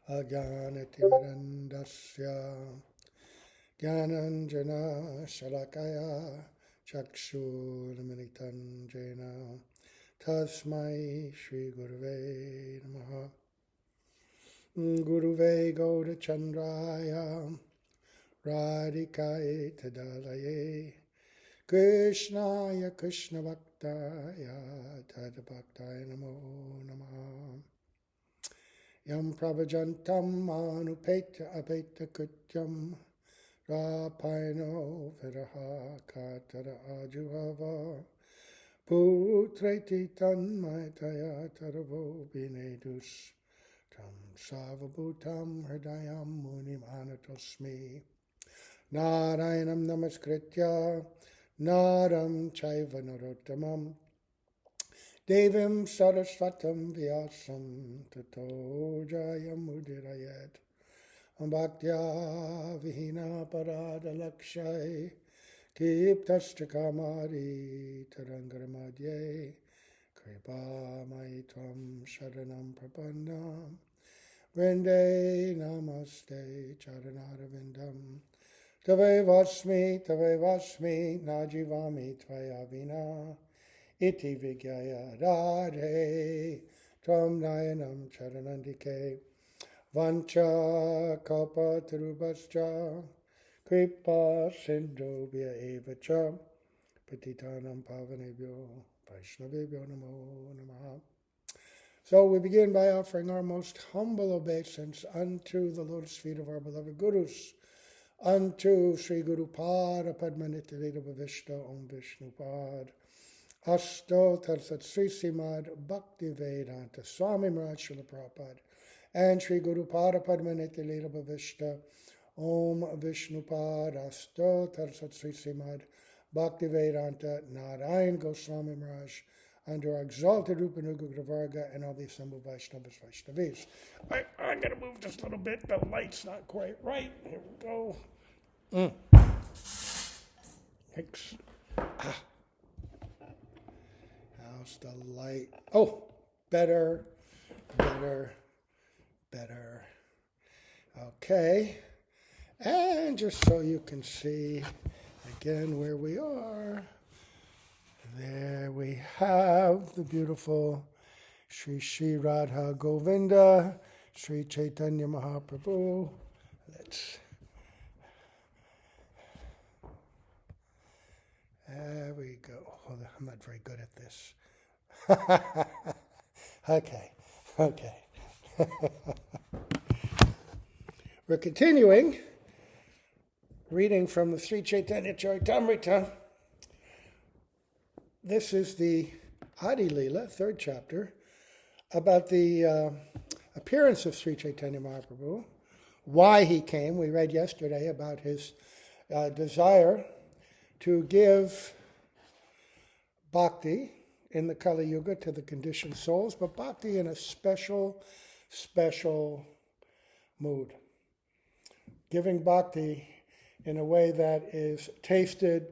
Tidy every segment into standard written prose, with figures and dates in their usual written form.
Ajnanatimirandasya Jnananjana Shalakaya Chakshurmilitan Jena Tasmai Shri Guruve Namaha. Guruve Gaurachandraya Radhikaye Tadalaye Krishnaya Krishna Bhaktaya Tadabhaktaya Namo Namaha. Yam Prabhajantam Manupeta Apeta Kutyam Rapaino Viraha Katara Ajuhava Putreti Tanmaitaya Taravo Binedus Tam Savabhutam Hridayam Munim Anatosmi Narayanam Namaskritya Naram Chaiva Narottamam Devim Saraswatam Vyasam Tato Jayam Udirayat Bhaktya Vihina Parada Lakshay Kiptashtakamari Tarangaramadye Kripa Maitvam Sharanam Prapannam Vrinde Namaste Charanarvindam Tave Vasmi Najivami Tvaya Vina Iti Vigyaya Radhe Tvam Nayanam Charanandike Vancha Kalpatarubhascha Kripa Sindhubhya Evacha Patitanam Pavanebhyo Vaishnavebhyo Namo Namaha. So we begin by offering our most humble obeisance unto the lotus feet of our beloved Gurus, unto Sri Guru Pada Padmanita Lila Vishta Om Vishnu Pad Asto Tarsat Sri Simad Bhakti Vedanta Swami Maharaj Srila Prabhupada and Sri Guru Pada Padmanita Lila Vishta Om Vishnu Pad Asto Tarsat Sri Simad Bhakti Vedanta Narayan Goswami Maharaj under our exalted Rupanuga Varga and all the assembled Vaishnavas Vaishnavis. I'm going to move just a little bit. The light's not quite right. Here we go. Thanks. How's the light? Oh, better. Okay. And just so you can see again where we are, there we have the beautiful Sri Radha Govinda, Sri Chaitanya Mahaprabhu. There we go. Hold on, I'm not very good at this. Okay. We're continuing reading from the Sri Chaitanya Charitamrita. This is the Adi Lila, third chapter, about the appearance of Sri Chaitanya Mahaprabhu, why he came. We read yesterday about his desire to give bhakti in the Kali Yuga to the conditioned souls, but bhakti in a special mood. Giving bhakti in a way that is tasted,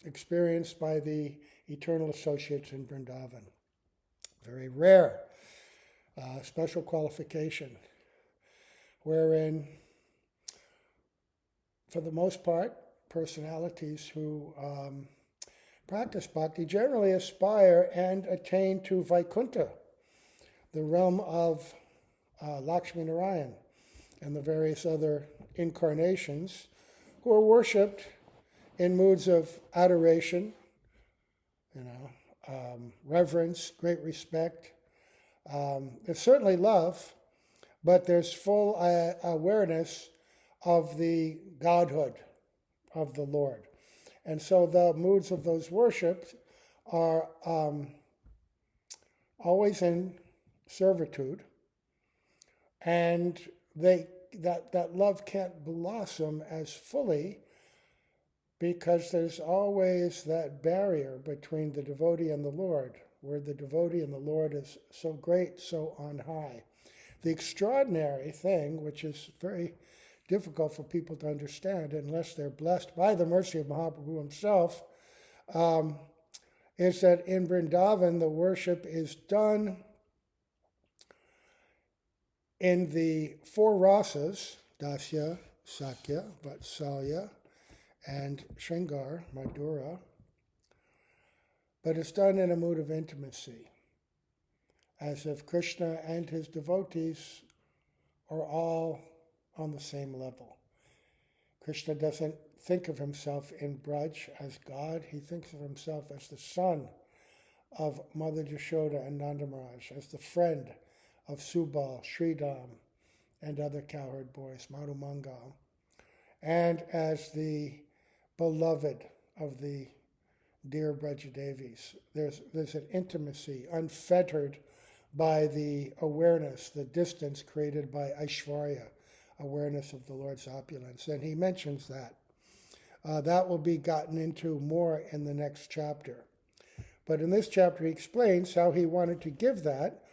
experienced by the eternal associates in Vrindavan. Very rare, special qualification, wherein, for the most part, personalities who practice bhakti generally aspire and attain to Vaikuntha, the realm of Lakshmi Narayan and the various other incarnations who are worshipped in moods of adoration, reverence, great respect. There's certainly love, but there's full awareness of the godhood of the Lord. And so the moods of those worships are always in servitude, and that love can't blossom as fully because there's always that barrier between the devotee and the Lord, where the devotee and the Lord is so great, so on high. The extraordinary thing, which is very difficult for people to understand unless they're blessed by the mercy of Mahaprabhu himself, is that in Vrindavan the worship is done in the four rasas, Dasya, Sakya, Vatsalya, and Shringar, Madhura, but it's done in a mood of intimacy, as if Krishna and his devotees are all on the same level. Krishna doesn't think of himself in Braj as God. He thinks of himself as the son of Mother Yashoda and Nanda Maharaj, as the friend of Subal, Sridham, and other cowherd boys, Madhu Mangal, and as the beloved of the dear Brajadevis. There's an intimacy unfettered by the awareness, the distance created by Aishwarya, awareness of the Lord's opulence. And he mentions that. That will be gotten into more in the next chapter. But in this chapter, he explains how he wanted to give that.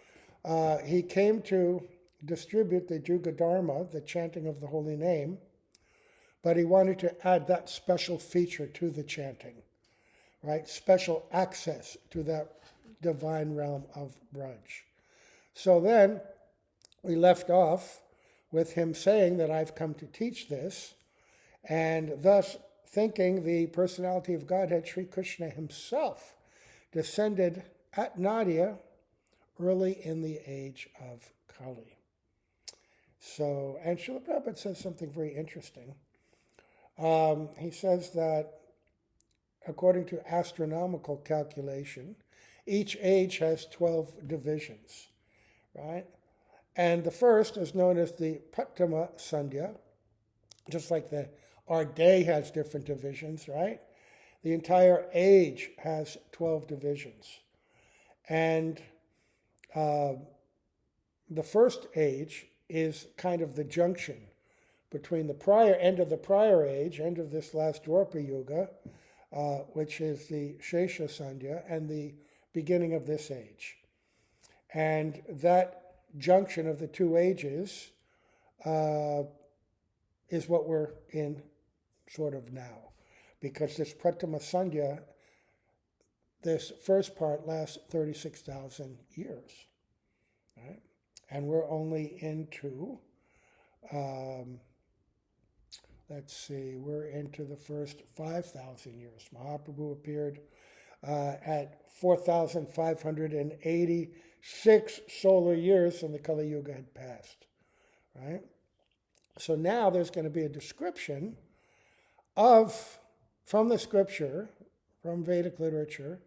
He came to distribute the Juga Dharma, the chanting of the holy name, but he wanted to add that special feature to the chanting, right? Special access to that divine realm of Braj. So then we left off with him saying that I've come to teach this, and thus thinking the personality of Godhead, Sri Krishna himself, descended at Nadia early in the age of Kali. So, and Srila Prabhupada says something very interesting. He says that according to astronomical calculation, each age has 12 divisions, right? And the first is known as the Pratama Sandhya, just like our day has different divisions, right? The entire age has 12 divisions. And the first age is kind of the junction between the end of the prior age, end of this last Dwapara Yuga, which is the Shesha Sandhya, and the beginning of this age. And that junction of the two ages is what we're in sort of now. Because this Pratama Sandhya, this first part lasts 36,000 years, right? And we're only into, we're into the first 5,000 years. Mahaprabhu appeared at 4,586 solar years, and the Kali Yuga had passed, right? So now there's going to be a description from the scripture, from Vedic literature,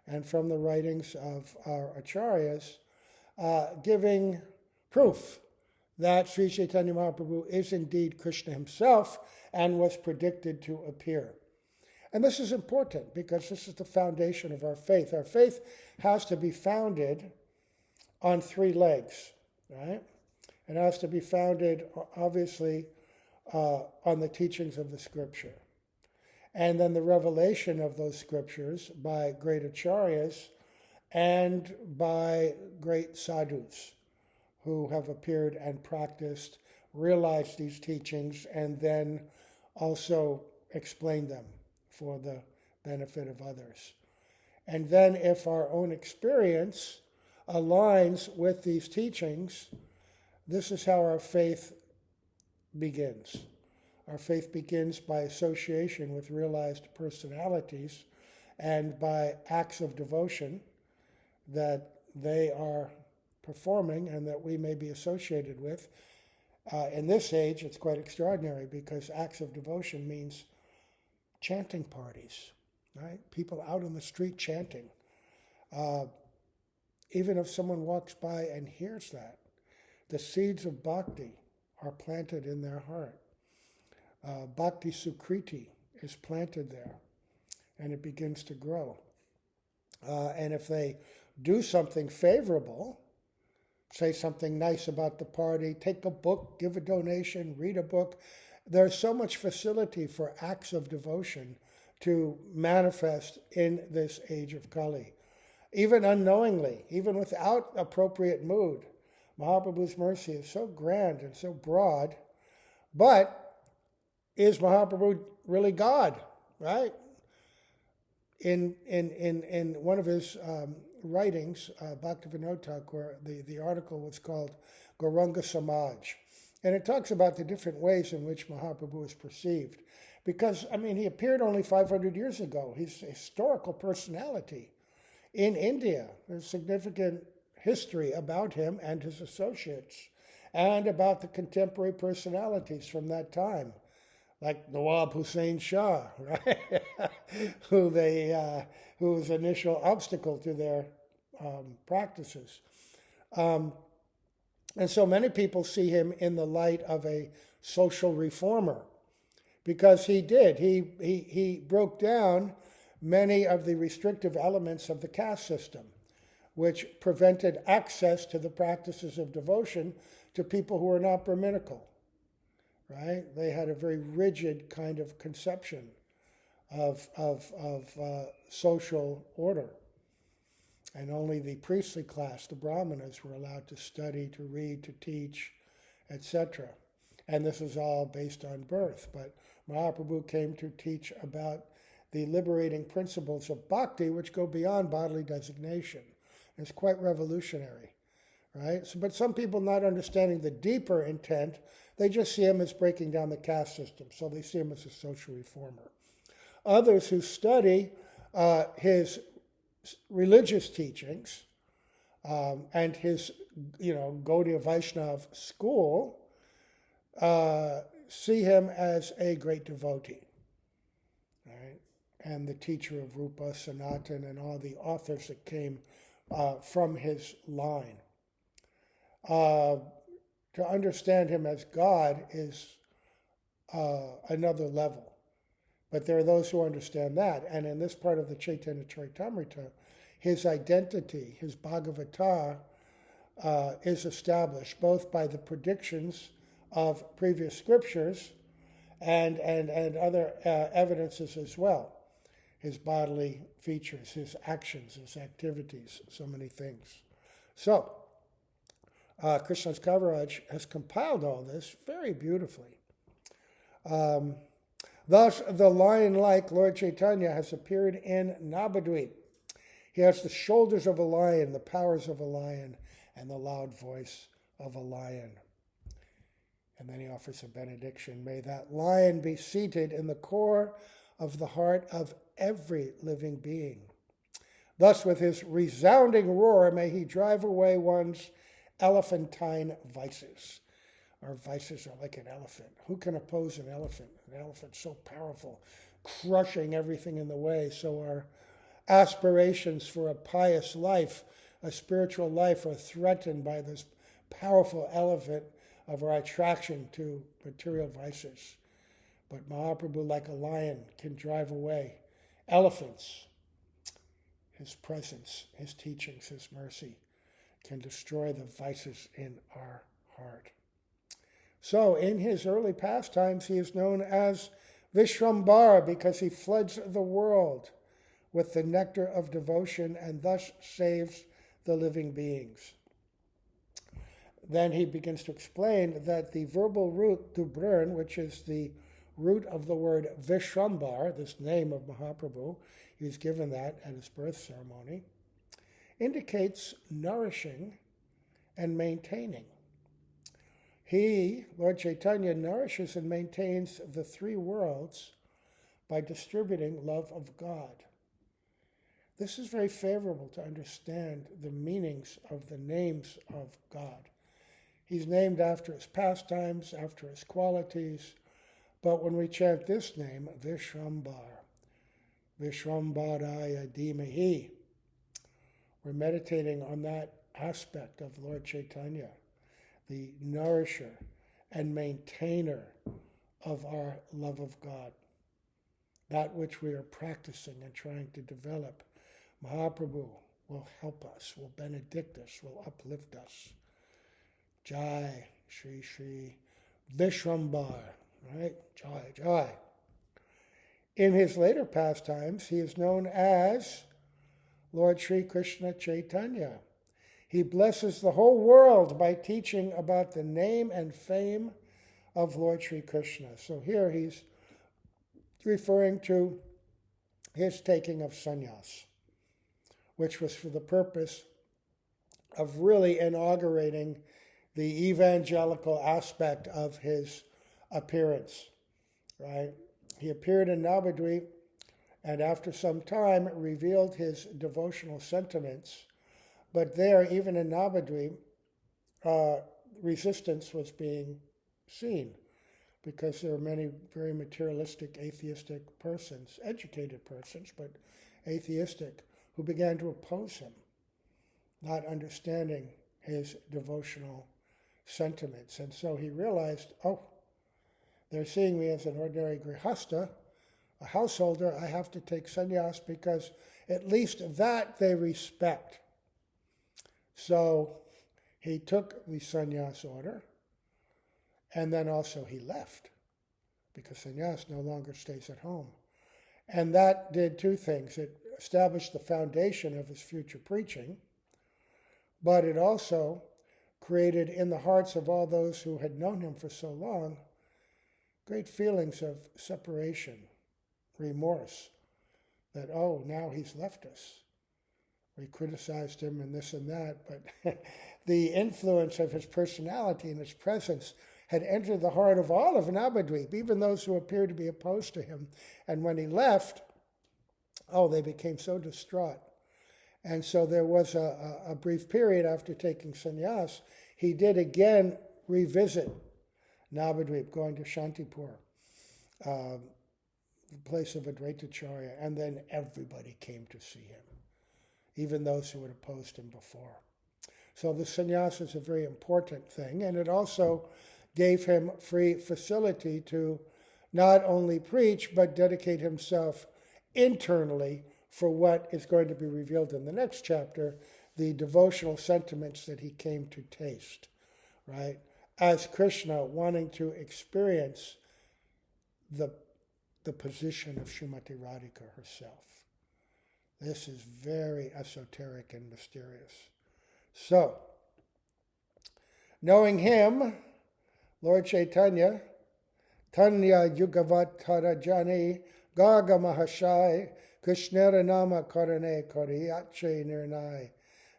and from the writings of our acharyas, giving proof that Sri Chaitanya Mahaprabhu is indeed Krishna himself and was predicted to appear. And this is important because this is the foundation of our faith. Our faith has to be founded on three legs, right? It has to be founded, obviously, on the teachings of the scripture. And then the revelation of those scriptures by great acharyas and by great sadhus who have appeared and practiced, realized these teachings, and then also explained them for the benefit of others. And then if our own experience aligns with these teachings, this is how our faith begins. Our faith begins by association with realized personalities and by acts of devotion that they are performing and that we may be associated with. In this age, it's quite extraordinary because acts of devotion means chanting parties, right? People out on the street chanting. Even if someone walks by and hears that, the seeds of bhakti are planted in their heart. Bhakti Sukriti is planted there, and it begins to grow. And if they do something favorable, say something nice about the party, take a book, give a donation, read a book, there's so much facility for acts of devotion to manifest in this age of Kali. Even unknowingly, even without appropriate mood, Mahaprabhu's mercy is so grand and so broad, but is Mahaprabhu really God, right? In one of his writings, Bhaktivinoda Thakur, the article was called Gauranga Samaj. And it talks about the different ways in which Mahaprabhu is perceived. Because, I mean, he appeared only 500 years ago. He's a historical personality in India. There's significant history about him and his associates, and about the contemporary personalities from that time, like Nawab Hussain Shah, right? Whose initial obstacle to their practices. And so many people see him in the light of a social reformer, because he did. He broke down many of the restrictive elements of the caste system, which prevented access to the practices of devotion to people who were not Brahminical, right? They had a very rigid kind of conception of social order. And only the priestly class, the Brahmanas, were allowed to study, to read, to teach, etc. And this is all based on birth. But Mahaprabhu came to teach about the liberating principles of bhakti, which go beyond bodily designation. It's quite revolutionary, right? So, but some people, not understanding the deeper intent, they just see him as breaking down the caste system. So they see him as a social reformer. Others who study his religious teachings and his, Gaudiya Vaishnav school, see him as a great devotee, right? And the teacher of Rupa, Sanatan, and all the authors that came from his line. To understand him as God is another level. But there are those who understand that. And in this part of the Chaitanya Charitamrita, his identity, his Bhagavata, is established both by the predictions of previous scriptures and other evidences as well. His bodily features, his actions, his activities, so many things. So, Krishnadas Kaviraj has compiled all this very beautifully. Thus, the lion-like Lord Chaitanya has appeared in Navadvip. He has the shoulders of a lion, the powers of a lion, and the loud voice of a lion. And then he offers a benediction. May that lion be seated in the core of the heart of every living being. Thus, with his resounding roar, may he drive away one's elephantine vices. Our vices are like an elephant. Who can oppose an elephant? An elephant's so powerful, crushing everything in the way. So our aspirations for a pious life, a spiritual life, are threatened by this powerful elephant of our attraction to material vices. But Mahaprabhu, like a lion, can drive away elephants. His presence, his teachings, his mercy can destroy the vices in our heart. So, in his early pastimes, he is known as Vishwambara because he floods the world with the nectar of devotion and thus saves the living beings. Then he begins to explain that the verbal root Dubran, which is the root of the word Vishwambar, this name of Mahaprabhu, he's given that at his birth ceremony, indicates nourishing and maintaining. He, Lord Chaitanya, nourishes and maintains the three worlds by distributing love of God. This is very favorable to understand the meanings of the names of God. He's named after his pastimes, after his qualities, but when we chant this name, Vishwambar, Vishwambaraya Dhimahi, we're meditating on that aspect of Lord Chaitanya, the nourisher and maintainer of our love of God, that which we are practicing and trying to develop. Mahaprabhu will help us, will benedict us, will uplift us. Jai, Shri Shri Vishwambar, right? Jai, Jai. In his later pastimes, he is known as Lord Sri Krishna Chaitanya. He blesses the whole world by teaching about the name and fame of Lord Sri Krishna. So here he's referring to his taking of sannyas, which was for the purpose of really inaugurating the evangelical aspect of his appearance, right? He appeared in Navadvip and after some time revealed his devotional sentiments. But there, even in Navadvip, resistance was being seen because there are many very materialistic, atheistic persons, educated persons, but atheistic, who began to oppose him, not understanding his devotional sentiments. And so he realized, oh, they're seeing me as an ordinary grihasta, a householder. I have to take sannyas because at least that they respect. So he took the sannyas order, and then also he left, because sannyas no longer stays at home. And that did two things. It established the foundation of his future preaching, but it also created in the hearts of all those who had known him for so long great feelings of separation, remorse, that, oh, now he's left us. We criticized him and this and that, but the influence of his personality and his presence had entered the heart of all of Navadvip, even those who appeared to be opposed to him. And when he left, oh, they became so distraught. And so there was a brief period after taking sannyas. He did again revisit Navadvip, going to Shantipur, the place of Advaitacharya, and then everybody came to see him, even those who had opposed him before. So the sannyas is a very important thing, and it also gave him free facility to not only preach, but dedicate himself internally for what is going to be revealed in the next chapter, the devotional sentiments that he came to taste, right? As Krishna, wanting to experience the position of Srimati Radhika herself. This is very esoteric and mysterious. So, knowing him, Lord Chaitanya, Tanya Yugavat Tarajani, Garga Mahashai, Krishnara Nama Karane Kariyache Nirnai.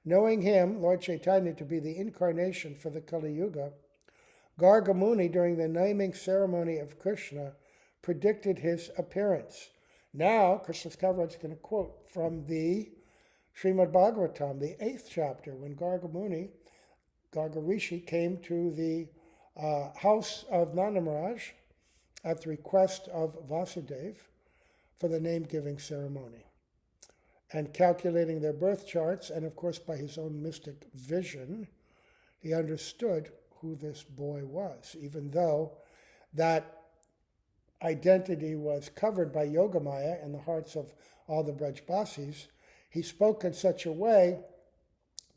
Knowing him, Lord Chaitanya, to be the incarnation for the Kali Yuga, Garga Muni, during the naming ceremony of Krishna, predicted his appearance. Now, Krishna's Kaviraj is going to quote from the Srimad Bhagavatam, the 8th chapter, when Garga Muni, Garga Rishi, came to the house of Nanda Maharaj at the request of Vasudeva for the name-giving ceremony. And calculating their birth charts, and of course by his own mystic vision, he understood who this boy was, even though that identity was covered by Yogamaya in the hearts of all the Brajbasis. He spoke in such a way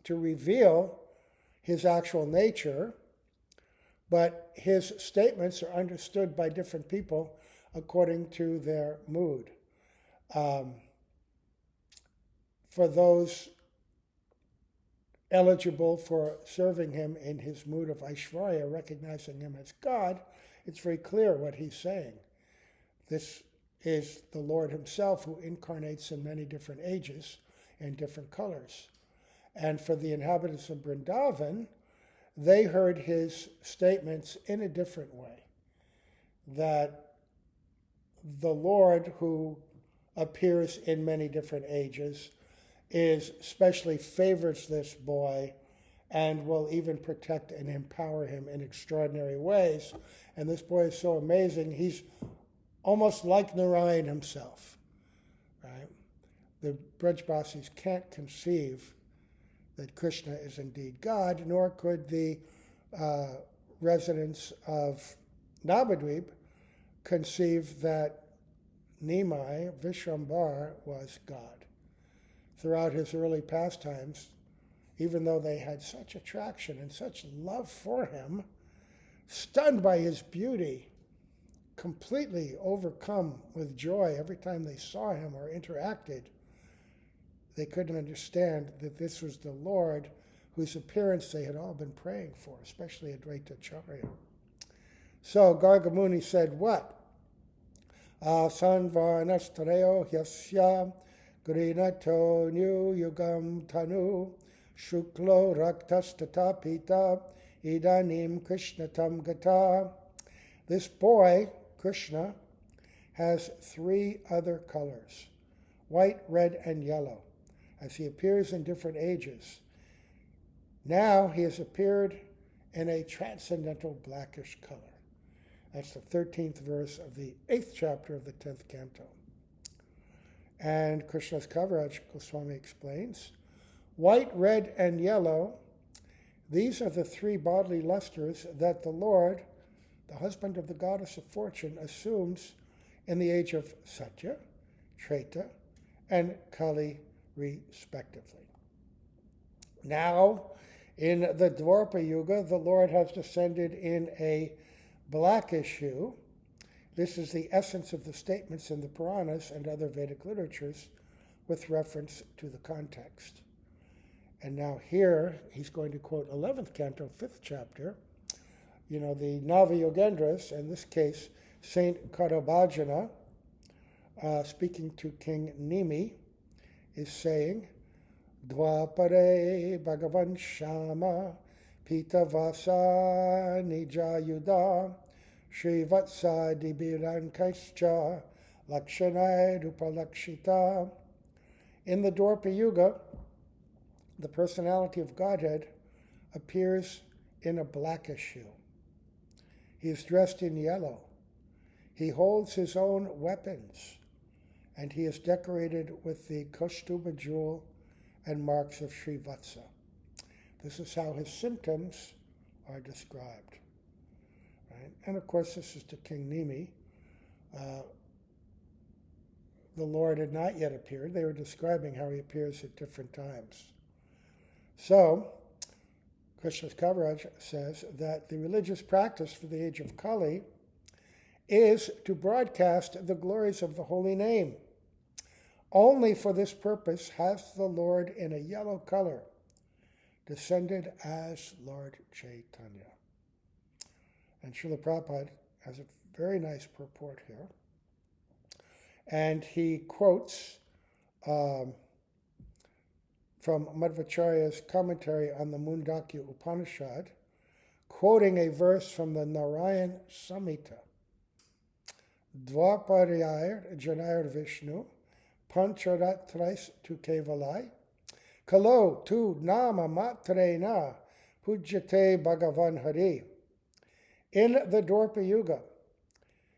to reveal his actual nature, but his statements are understood by different people according to their mood. For those eligible for serving him in his mood of Aishwarya, recognizing him as God, it's very clear what he's saying. This is the Lord himself who incarnates in many different ages in different colors. And for the inhabitants of Vrindavan, they heard his statements in a different way. That the Lord who appears in many different ages is especially favors this boy and will even protect and empower him in extraordinary ways. And this boy is so amazing, he's almost like Narayan himself, right? The Brajbasis can't conceive that Krishna is indeed God, nor could the residents of Navadvip conceive that Nimai, Vishrambar, was God. Throughout his early pastimes, even though they had such attraction and such love for him, stunned by his beauty, completely overcome with joy every time they saw him or interacted, they couldn't understand that this was the Lord whose appearance they had all been praying for, especially Advaitacharya. So Garga Muni said what? Sanvarnastareo hyasya Grinato Nyu Yugam Tanu Shuklo Raktastata Pita Idanim Krishna Tam Gata. This boy, Krishna, has 3 other colors, white, red, and yellow, as he appears in different ages. Now he has appeared in a transcendental blackish color. That's the 13th verse of the 8th chapter of the 10th canto. And Krishna's Kaviraj Goswami explains, white, red, and yellow, these are the 3 bodily lusters that the Lord, the husband of the goddess of fortune, assumes in the age of Satya, Treta, and Kali, respectively. Now, in the Dwapara Yuga, the Lord has descended in a blackish hue. This is the essence of the statements in the Puranas and other Vedic literatures with reference to the context. And now here, he's going to quote 11th canto, 5th chapter, the Nava-Yogendras, in this case, Saint Kadabhajana, speaking to King Nimi, is saying, Dwapare Bhagavan Shama Pita Vasa Nijayuda Shri Vatsa Dibiran Kaischa Lakshanai Rupalakshita. In the Dwapara Yuga, the personality of Godhead appears in a blackish hue. He is dressed in yellow. He holds his own weapons, and he is decorated with the Kaustuba jewel and marks of Sri Vatsa. This is how his symptoms are described. Right? And of course, this is to King Nimi. The Lord had not yet appeared. They were describing how he appears at different times. So, Krishna's Kaviraj says that the religious practice for the age of Kali is to broadcast the glories of the holy name. Only for this purpose has the Lord in a yellow color descended as Lord Chaitanya. And Srila Prabhupada has a very nice purport here. And he quotes from Madhvacharya's commentary on the Mundakya Upanishad, quoting a verse from the Narayan Samhita. Dvaparayar Janayar Vishnu Pancharatrais tu Kevalai Kalo tu Nama Matrena Pujyate Bhagavan Hari. In the Dwapara Yuga,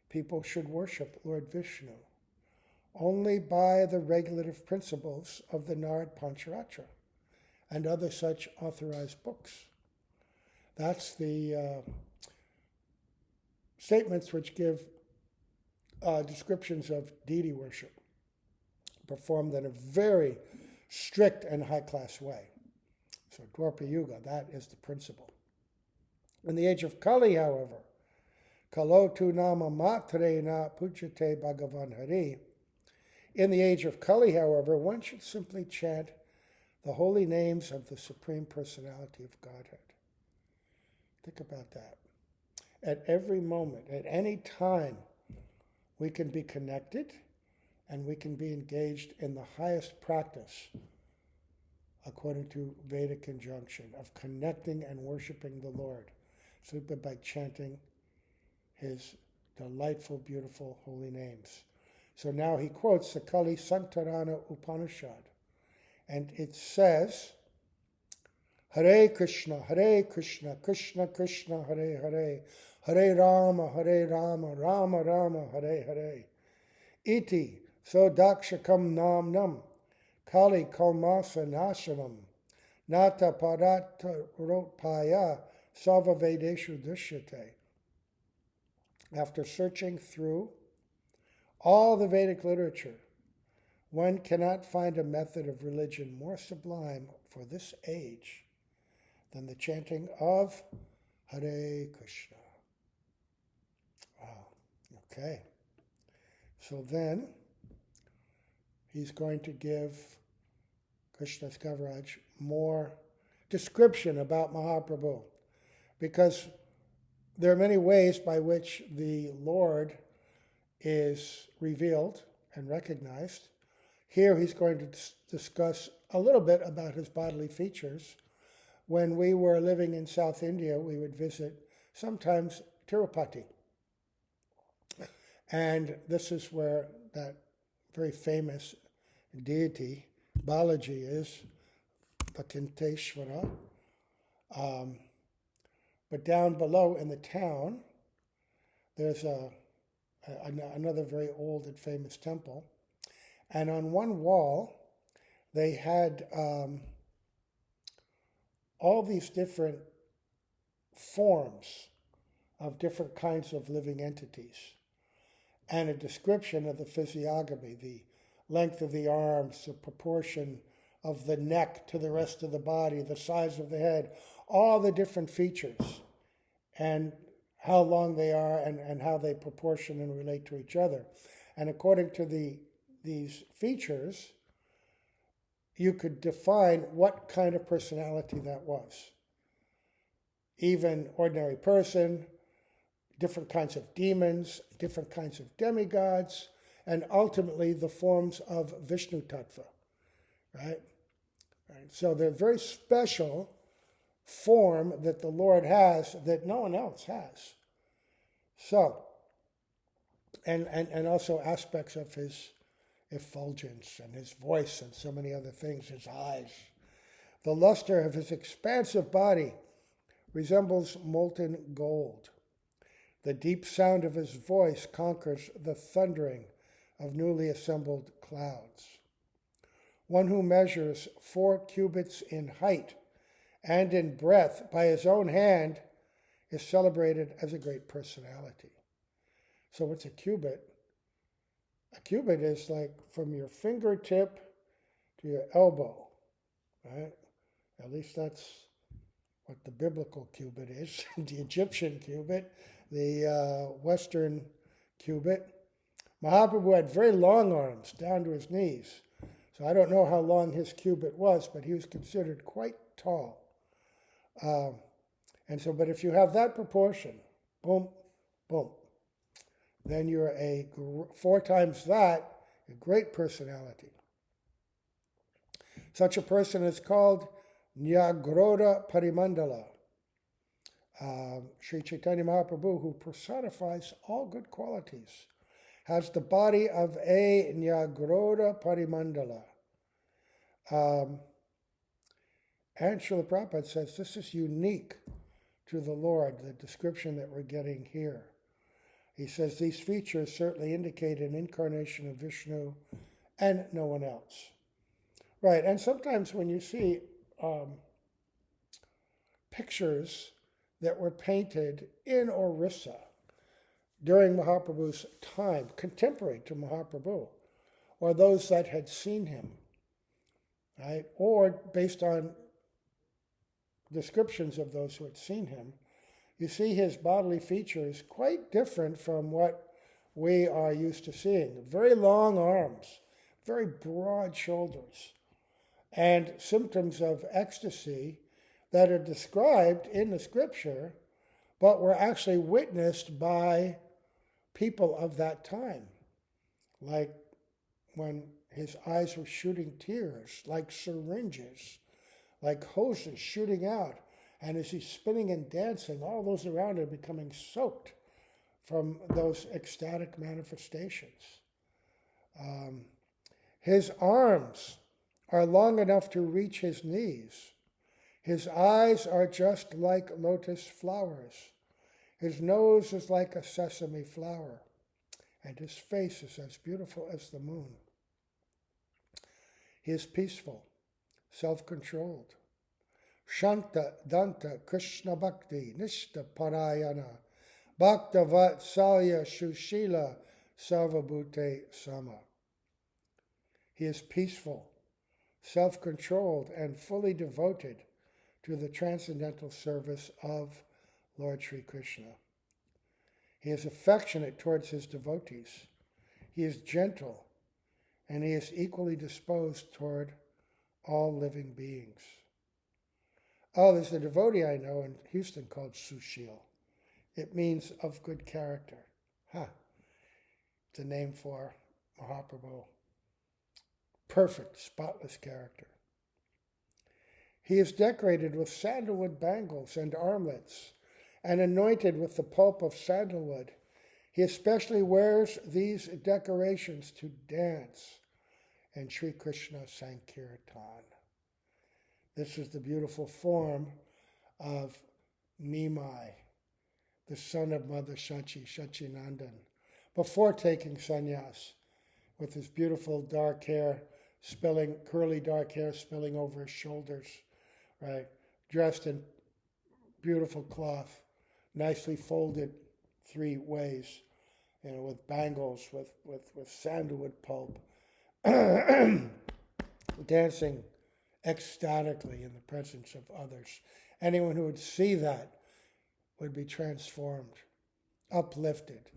people should worship Lord Vishnu only by the regulative principles of the Narad Pancharatra and other such authorized books. That's the statements which give descriptions of deity worship, performed in a very strict and high-class way. So Dwapara Yuga, that is the principle. In the age of Kali, however, Kalo tu nama matre na pujyate bhagavan hari. In the age of Kali, however, one should simply chant the holy names of the Supreme Personality of Godhead. Think about that. At every moment, at any time, we can be connected and we can be engaged in the highest practice, according to Vedic injunction, of connecting and worshiping the Lord, simply by chanting his delightful, beautiful, holy names. So now he quotes the Kali Santarana Upanishad, and it says, Hare Krishna, Krishna Krishna, Hare Hare, Hare Rama, Rama Rama, Hare Hare. Iti Sodakshakam Nam Nam, Kali Kalmasa Nashanam, Nata Parata Rotpaya, Sava Vedeshu Dushyate. After searching through all the Vedic literature, one cannot find a method of religion more sublime for this age than the chanting of Hare Krishna. Wow. Okay. So then, he's going to give Krishna's Kaviraj more description about Mahaprabhu, because there are many ways by which the Lord is revealed and recognized. here he's going to discuss a little bit about his bodily features. When we were living in South India, we would visit sometimes Tirupati. And this is where that very famous deity, Balaji, is, Pakinteshvara. But down below in the town, there's another very old and famous temple. And on one wall, they had all these different forms of different kinds of living entities, and a description of the physiognomy, the length of the arms, the proportion of the neck to the rest of the body, the size of the head, all the different features, and how long they are and how they proportion and relate to each other. And according to these features, you could define what kind of personality that was. Even ordinary person, different kinds of demons, different kinds of demigods, and ultimately the forms of Vishnu Tattva, right? So they're very special form that the Lord has that no one else has. So, and also aspects of his effulgence and his voice and so many other things, his eyes. The luster of his expansive body resembles molten gold. The deep sound of his voice conquers the thundering of newly assembled clouds. One who measures 4 cubits in height and in breadth by his own hand is celebrated as a great personality. So what's a cubit? A cubit is like from your fingertip to your elbow, right? At least that's what the biblical cubit is, the Egyptian cubit, the Western cubit. Mahaprabhu had very long arms down to his knees. So I don't know how long his cubit was, but he was considered quite tall. But if you have that proportion, boom, boom, then you're 4 times that, a great personality. Such a person is called Nyagroda Parimandala. Sri Chaitanya Mahaprabhu, who personifies all good qualities, has the body of a Nyagroda Parimandala. And Srila Prabhupada says this is unique to the Lord, the description that we're getting here. He says these features certainly indicate an incarnation of Vishnu and no one else. Right, and sometimes when you see pictures that were painted in Orissa during Mahaprabhu's time, contemporary to Mahaprabhu, or those that had seen him, right, or based on descriptions of those who had seen him, you see his bodily features quite different from what we are used to seeing. Very long arms, very broad shoulders, and symptoms of ecstasy that are described in the scripture, but were actually witnessed by people of that time. Like when his eyes were shooting tears, like syringes, like hoses shooting out. And as he's spinning and dancing, all those around him becoming soaked from those ecstatic manifestations. His arms are long enough to reach his knees. His eyes are just like lotus flowers. His nose is like a sesame flower. And his face is as beautiful as the moon. He is peaceful, self-controlled. Shanta Danta Krishna Bhakti Nishta Parayana Bhakta Vatsalya Shushila Sarvabhute Sama. He is peaceful, self-controlled, and fully devoted to the transcendental service of Lord Sri Krishna. He is affectionate towards his devotees. He is gentle, and he is equally disposed toward all living beings. Oh, there's a devotee I know in Houston called Sushil. It means of good character. It's a name for Mahaprabhu. perfect, spotless character. He is decorated with sandalwood bangles and armlets and anointed with the pulp of sandalwood. He especially wears these decorations to dance in Sri Krishna Sankirtan. This is the beautiful form of Nimai, the son of Mother Shachi, Shachinandan, before taking sannyas, with his beautiful dark hair curly dark hair spilling over his shoulders, right? Dressed in beautiful cloth, nicely folded 3 ways, with bangles, with sandalwood pulp, dancing ecstatically in the presence of others. Anyone who would see that would be transformed, uplifted,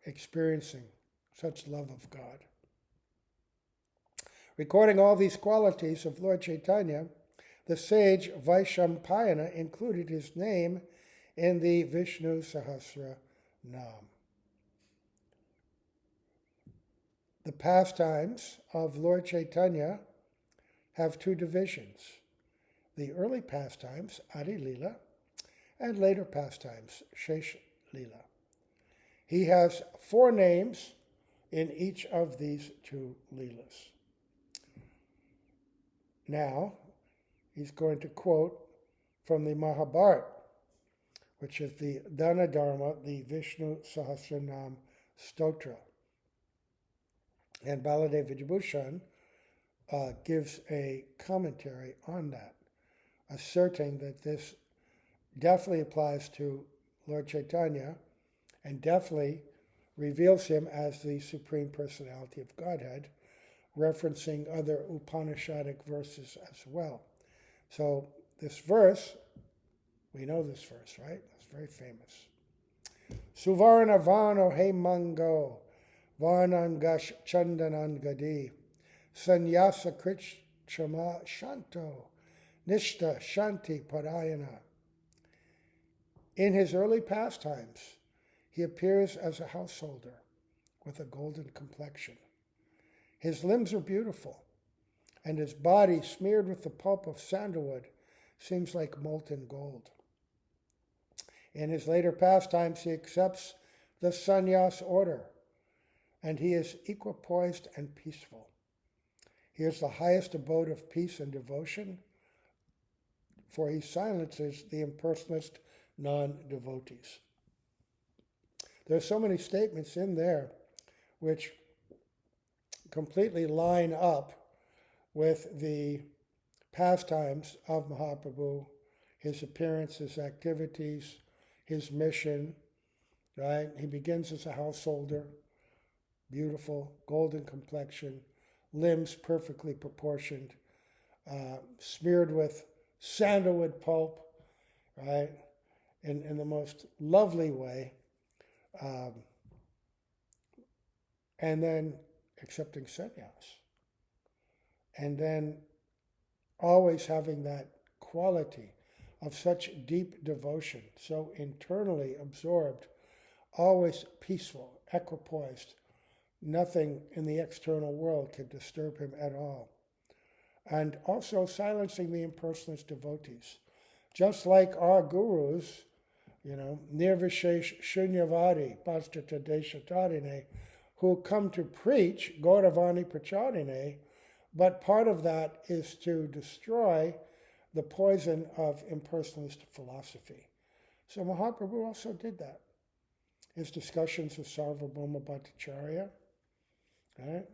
experiencing such love of God. Recording all these qualities of Lord Chaitanya, the sage Vaishampayana included his name in the Vishnu Sahasra Nam. The pastimes of Lord Chaitanya have 2 divisions: the early pastimes, Adi Lila, and later pastimes, Shesh Lila. He has 4 names in each of these 2 Leelas. Now, he's going to quote from the Mahabharata, which is the Dana Dharma, the Vishnu Sahasranam Stotra. And Baladev Vijabhushan gives a commentary on that, asserting that this definitely applies to Lord Chaitanya and definitely reveals him as the Supreme Personality of Godhead, referencing other Upanishadic verses as well. So this verse, we know this verse, right? It's very famous. Suvarna vano he mango, varnangash chandanan gadi, sanyasa krich chama shanto, nishta shanti parayana. In his early pastimes, he appears as a householder with a golden complexion. His limbs are beautiful, and his body, smeared with the pulp of sandalwood, seems like molten gold. In his later pastimes, he accepts the sannyas order, and he is equipoised and peaceful. He is the highest abode of peace and devotion, for he silences the impersonalist non-devotees. There are so many statements in there which completely line up with the pastimes of Mahaprabhu, his appearances, activities, his mission, right? He begins as a householder, beautiful, golden complexion, limbs perfectly proportioned, smeared with sandalwood pulp, right? In the most lovely way. And then accepting sannyas. And then always having that quality of such deep devotion, so internally absorbed, always peaceful, equipoised. Nothing in the external world could disturb him at all. And also silencing the impersonalist devotees. Just like our gurus, Nirvishesh Shunyavadi, Paschata Deshatarine, who come to preach Gauravani Pracharine, but part of that is to destroy the poison of impersonalist philosophy. So Mahaprabhu also did that. His discussions with Sarvabhauma Bhattacharya, right?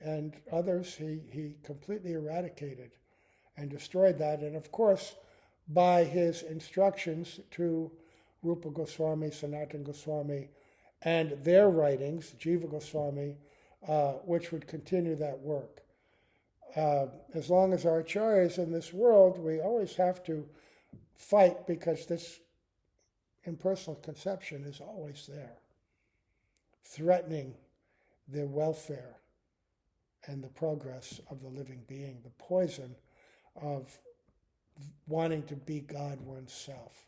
And others, he completely eradicated and destroyed that. And of course, by his instructions to Rupa Goswami, Sanatana Goswami, and their writings, Jiva Goswami, which would continue that work. As long as our acharya is in this world, we always have to fight because this impersonal conception is always there, threatening the welfare and the progress of the living being, the poison of wanting to be God oneself,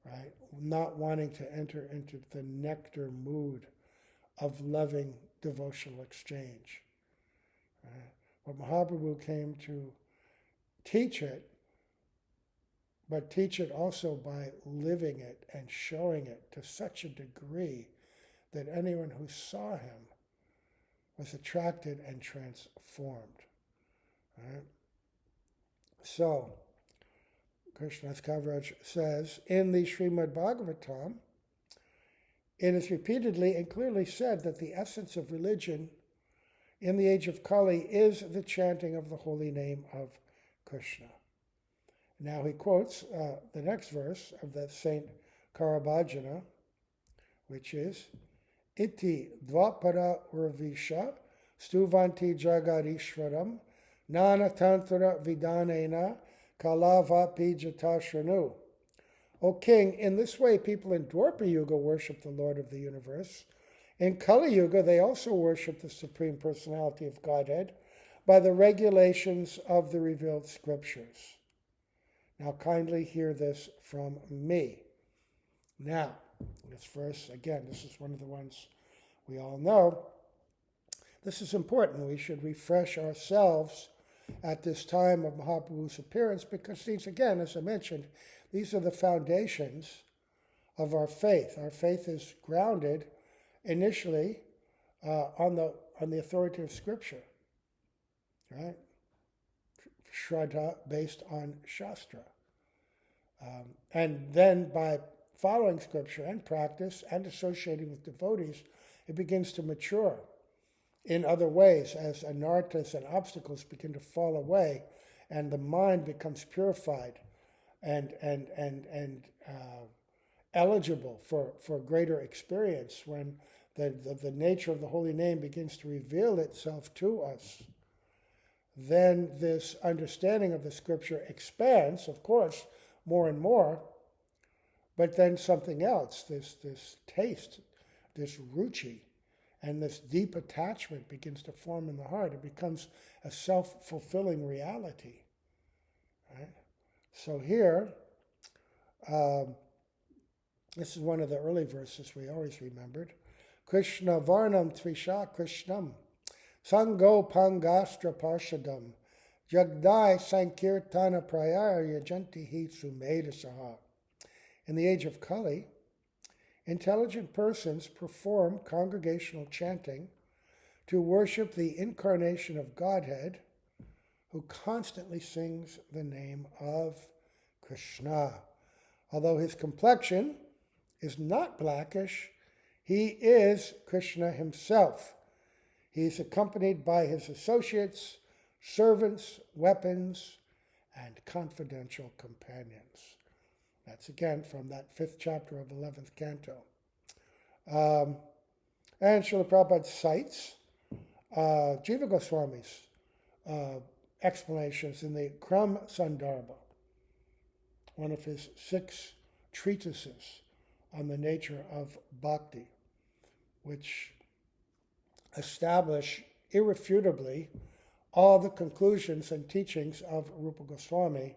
right? Not wanting to enter into the nectar mood of loving devotional exchange. But Mahaprabhu came to teach it, but teach it also by living it and showing it to such a degree that anyone who saw him was attracted and transformed. Right? So, Krishnadas Kaviraj says, in the Srimad Bhagavatam, it is repeatedly and clearly said that the essence of religion in the age of Kali is the chanting of the holy name of Krishna. Now he quotes the next verse of that Saint Karabhajana, which is, Iti dvapara urvisha stuvanti jagarishwaram nana tantra vidanena kalava pijata shranu. O king, in this way people in Dwapara Yuga worship the Lord of the universe. In Kali Yuga, they also worship the Supreme Personality of Godhead by the regulations of the revealed scriptures. Now kindly hear this from me. Now, this verse, again, this is one of the ones we all know. This is important. We should refresh ourselves at this time of Mahaprabhu's appearance because these, again, as I mentioned, these are the foundations of our faith. Our faith is grounded initially on the authority of Scripture, right? Shraddha based on Shastra. And then by following Scripture and practice and associating with devotees, it begins to mature in other ways as anarthas and obstacles begin to fall away and the mind becomes purified and eligible for greater experience when the nature of the holy name begins to reveal itself to us. Then this understanding of the Scripture expands, of course, more and more, but then something else, this taste, this ruchi, and this deep attachment begins to form in the heart. It becomes a self-fulfilling reality. Right? So here, this is one of the early verses we always remembered. Krishna varnam trisha krishnam, sango pangastra parshadam, jagdai sankirtana prayarya jantihi sumedassaha. In the age of Kali, intelligent persons perform congregational chanting to worship the incarnation of Godhead, who constantly sings the name of Krishna. Although his complexion is not blackish, he is Krishna himself. He is accompanied by his associates, servants, weapons, and confidential companions. That's again from that 5th chapter of 11th canto. And Srila Prabhupada cites Jiva Goswami's explanations in the Kram Sandarbha, one of his 6 treatises on the nature of bhakti, which establish irrefutably all the conclusions and teachings of Rupa Goswami,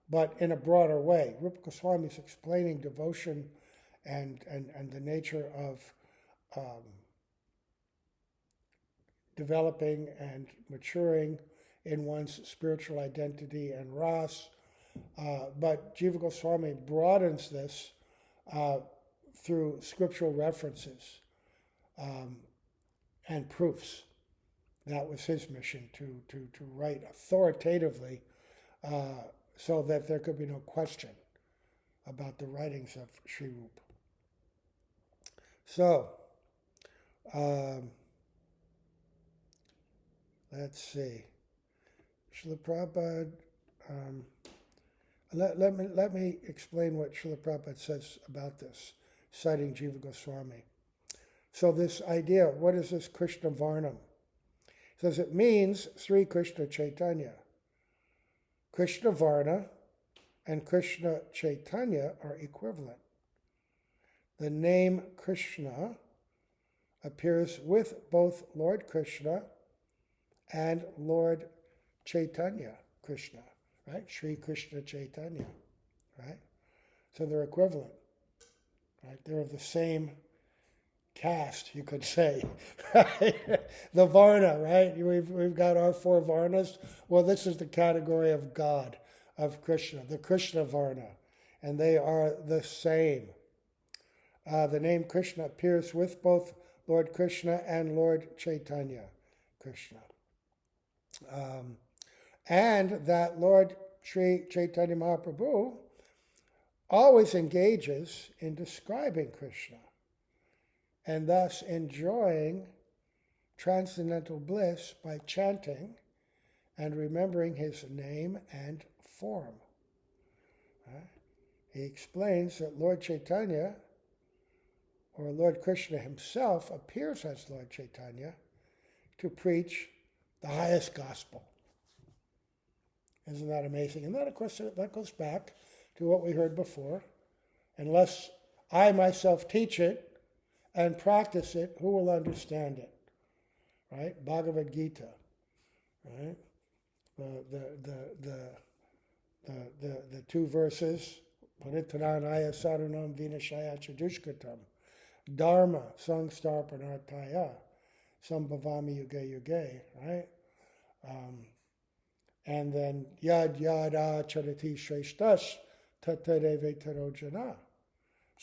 but in a broader way. Rupa Goswami is explaining devotion and the nature of developing and maturing in one's spiritual identity and ras. But Jiva Goswami broadens this through scriptural references and proofs. That was his mission, to write authoritatively so that there could be no question about the writings of Sri Rupa. So, let's see. Srila Prabhupada, let me explain what Srila Prabhupada says about this, citing Jiva Goswami. So this idea, what is this Krishna Varnam? He says it means Sri Krishna Chaitanya. Krishna Varna and Krishna Chaitanya are equivalent. The name Krishna appears with both Lord Krishna and Lord Chaitanya Krishna, right? Sri Krishna Chaitanya, right? So they're equivalent, right? They're of the same caste, you could say. The Varna, right? We've got our 4 Varnas. Well, this is the category of God, of Krishna, the Krishna Varna, and they are the same. The name Krishna appears with both Lord Krishna and Lord Chaitanya Krishna. And that Lord Sri Chaitanya Mahaprabhu always engages in describing Krishna and thus enjoying transcendental bliss by chanting and remembering his name and form. He explains that Lord Chaitanya, or Lord Krishna himself, appears as Lord Chaitanya to preach the highest gospel. Isn't that amazing? And that, of course, that goes back to what we heard before. Unless I myself teach it and practice it, who will understand it? Right? Bhagavad Gita. Right? The 2 verses, Paritananaya sarunam vinashaya chadushkatam, Dharma sangstarpanartaya, sambhavami yuge yuge, right? And then yad yada charati shreshtash tatadeve tarojana.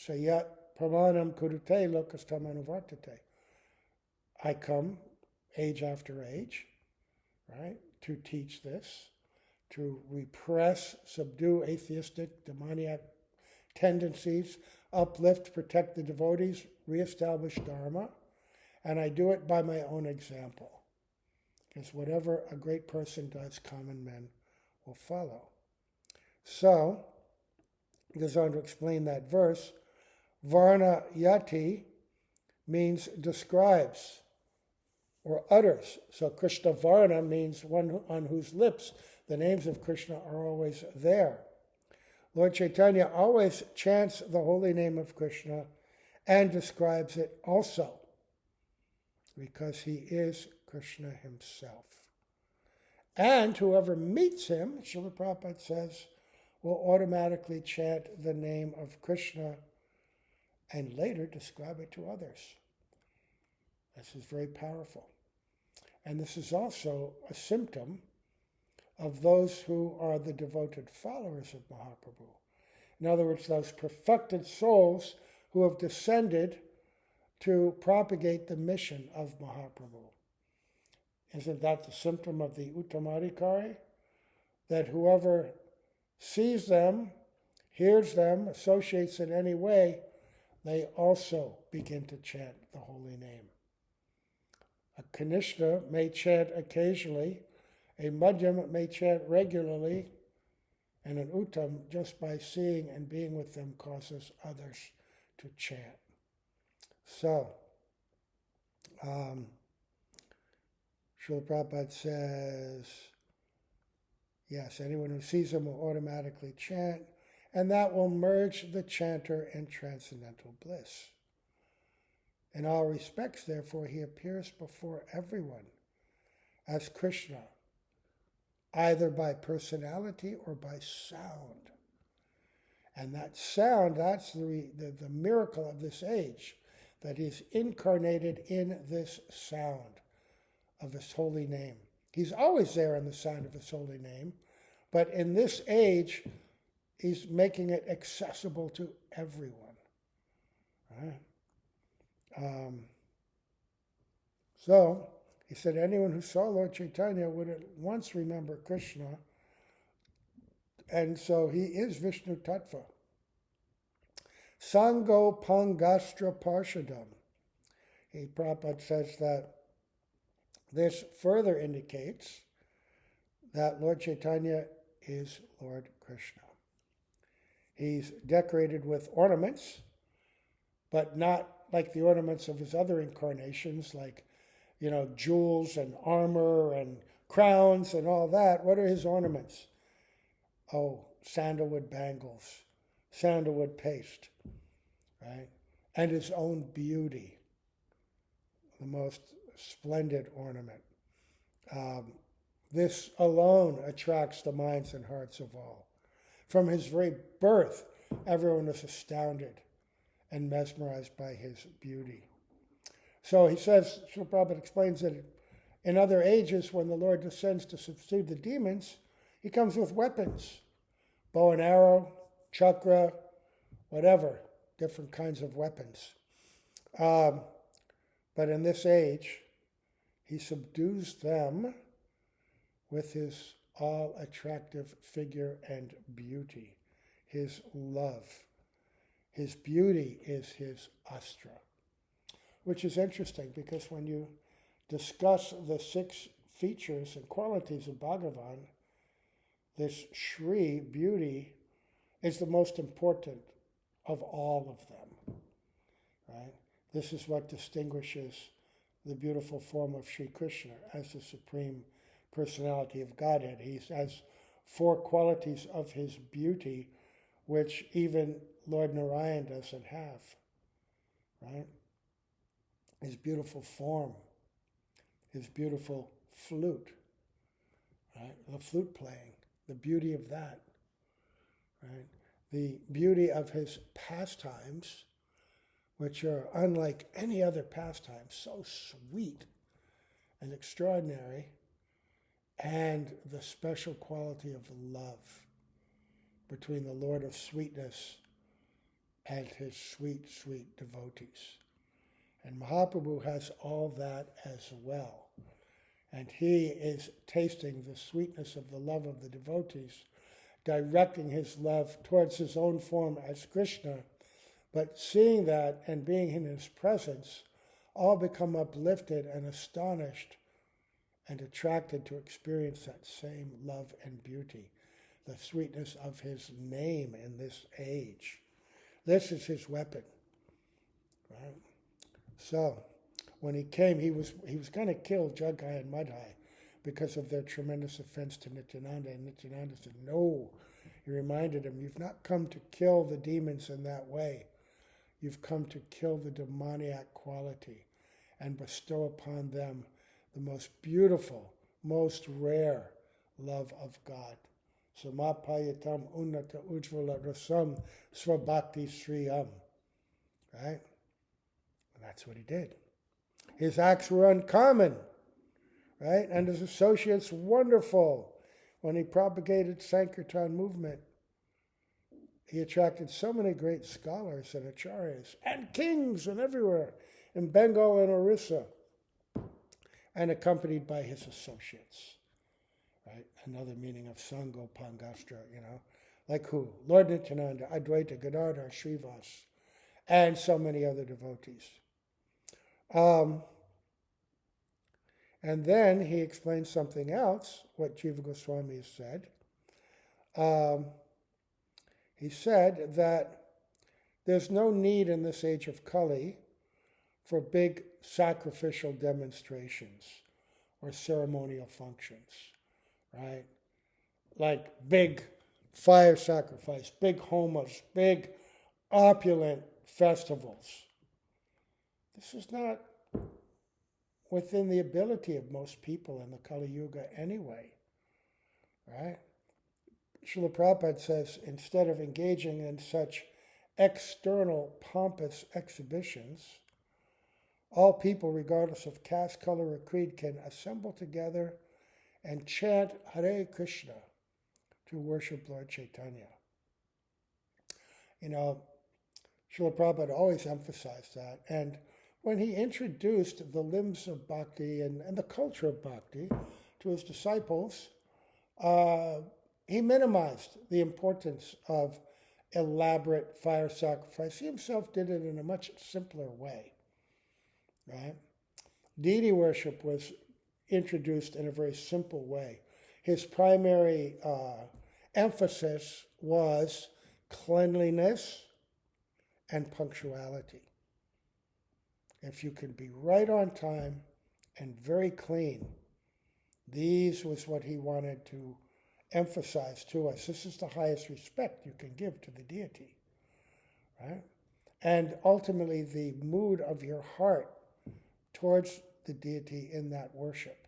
Sayat pramanam kurute lokastamanuvartate. I come age after age, right, to teach this, to repress, subdue atheistic, demoniac tendencies, uplift, protect the devotees, reestablish Dharma, and I do it by my own example. Because whatever a great person does, common men will follow. So, he goes on to explain that verse. Varna yati means describes or utters. So Krishna Varna means one on whose lips the names of Krishna are always there. Lord Chaitanya always chants the holy name of Krishna and describes it also, because he is Krishna himself. And whoever meets him, Srila Prabhupada says, will automatically chant the name of Krishna and later describe it to others. This is very powerful. And this is also a symptom of those who are the devoted followers of Mahaprabhu. In other words, those perfected souls who have descended to propagate the mission of Mahaprabhu. Isn't that the symptom of the Uttamadhikari? That whoever sees them, hears them, associates in any way, they also begin to chant the holy name. A Kanishta may chant occasionally, a Madhyam may chant regularly, and an Uttam, just by seeing and being with them, causes others to chant. So, Srila Prabhupada says, yes, anyone who sees him will automatically chant, and that will merge the chanter in transcendental bliss. In all respects, therefore, he appears before everyone as Krishna, either by personality or by sound. And that sound, that's the miracle of this age, that he's incarnated in this sound of his holy name. He's always there in the sound of his holy name, but in this age, he's making it accessible to everyone. Right? So, he said, anyone who saw Lord Chaitanya would at once remember Krishna, and so he is Vishnu Tattva. Sango Pangastra Parshadam. Prabhupada says that this further indicates that Lord Chaitanya is Lord Krishna. He's decorated with ornaments, but not like the ornaments of his other incarnations, like, jewels and armor and crowns and all that. What are his ornaments? Oh, sandalwood bangles, sandalwood paste, right? And his own beauty, the most splendid ornament. This alone attracts the minds and hearts of all. From his very birth, everyone is astounded and mesmerized by his beauty. So he says, Srila Prabhupada explains that in other ages, when the Lord descends to subdue the demons, he comes with weapons, bow and arrow, chakra, whatever, different kinds of weapons. But in this age, he subdues them with his all-attractive figure and beauty, his love. His beauty is his astra, which is interesting because when you discuss the 6 features and qualities of Bhagavan, this Shri, beauty, is the most important of all of them, right? This is what distinguishes the beautiful form of Sri Krishna as the Supreme Personality of Godhead. He has 4 qualities of his beauty which even Lord Narayan doesn't have, right? His beautiful form, his beautiful flute, right? The flute playing, the beauty of that, right? The beauty of his pastimes, which are unlike any other pastime, so sweet and extraordinary, and the special quality of love between the Lord of Sweetness and his sweet, sweet devotees. And Mahaprabhu has all that as well. And he is tasting the sweetness of the love of the devotees, directing his love towards his own form as Krishna, but seeing that and being in his presence, all become uplifted and astonished and attracted to experience that same love and beauty, the sweetness of his name in this age. This is his weapon, right? So, when he came, he was going to kill Jagai and Madhai because of their tremendous offense to Nityananda. And Nityananda said, no. He reminded him, you've not come to kill the demons in that way. You've come to kill the demoniac quality and bestow upon them the most beautiful, most rare love of God. Samapayatam unnata ujvala rasam svabhakti sriyam. Right? And that's what he did. His acts were uncommon, right? And his associates wonderful. When he propagated Sankirtan movement, he attracted so many great scholars and acharyas and kings and everywhere in Bengal and Orissa, and accompanied by his associates, right? Another meaning of Sango Pangastra, like who? Lord Nityananda, Advaita, Gadadhar, Srivas, and so many other devotees. And then he explains something else, what Jiva Goswami has said. He said that there's no need in this age of Kali for big sacrificial demonstrations or ceremonial functions, right? Like big fire sacrifice, big homas, big opulent festivals. This is not within the ability of most people in the Kali Yuga anyway, right? Srila Prabhupada says, instead of engaging in such external pompous exhibitions, all people, regardless of caste, color, or creed, can assemble together and chant Hare Krishna to worship Lord Chaitanya. Srila Prabhupada always emphasized that. And when he introduced the limbs of bhakti and the culture of bhakti to his disciples, he minimized the importance of elaborate fire sacrifice. He himself did it in a much simpler way, right? Deity worship was introduced in a very simple way. His primary emphasis was cleanliness and punctuality. If you can be right on time and very clean, these was what he wanted to emphasize to us. This is the highest respect you can give to the deity, right? And ultimately the mood of your heart towards the deity in that worship.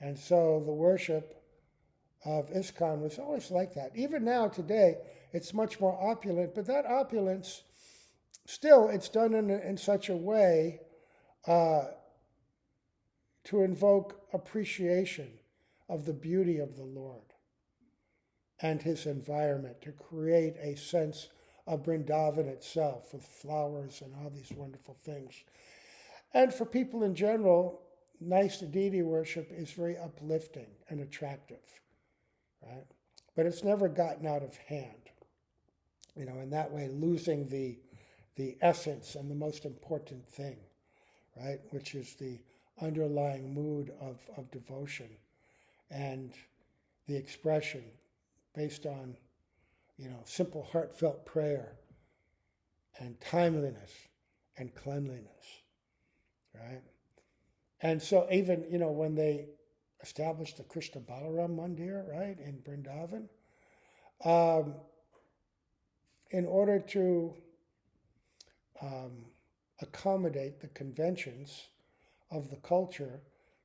And so the worship of ISKCON was always like that. Even now, today, it's much more opulent, but that opulence, still, it's done in such a way to invoke appreciation of the beauty of the Lord and his environment, to create a sense of Vrindavan itself with flowers and all these wonderful things. And for people in general, nice deity worship is very uplifting and attractive, right? But it's never gotten out of hand, in that way losing the essence and the most important thing, right? Which is the underlying mood of devotion and the expression based on, simple heartfelt prayer and timeliness and cleanliness, right? And so even, when they established the Krishna Balaram Mandir, right, in Vrindavan, in order to accommodate the conventions of the culture,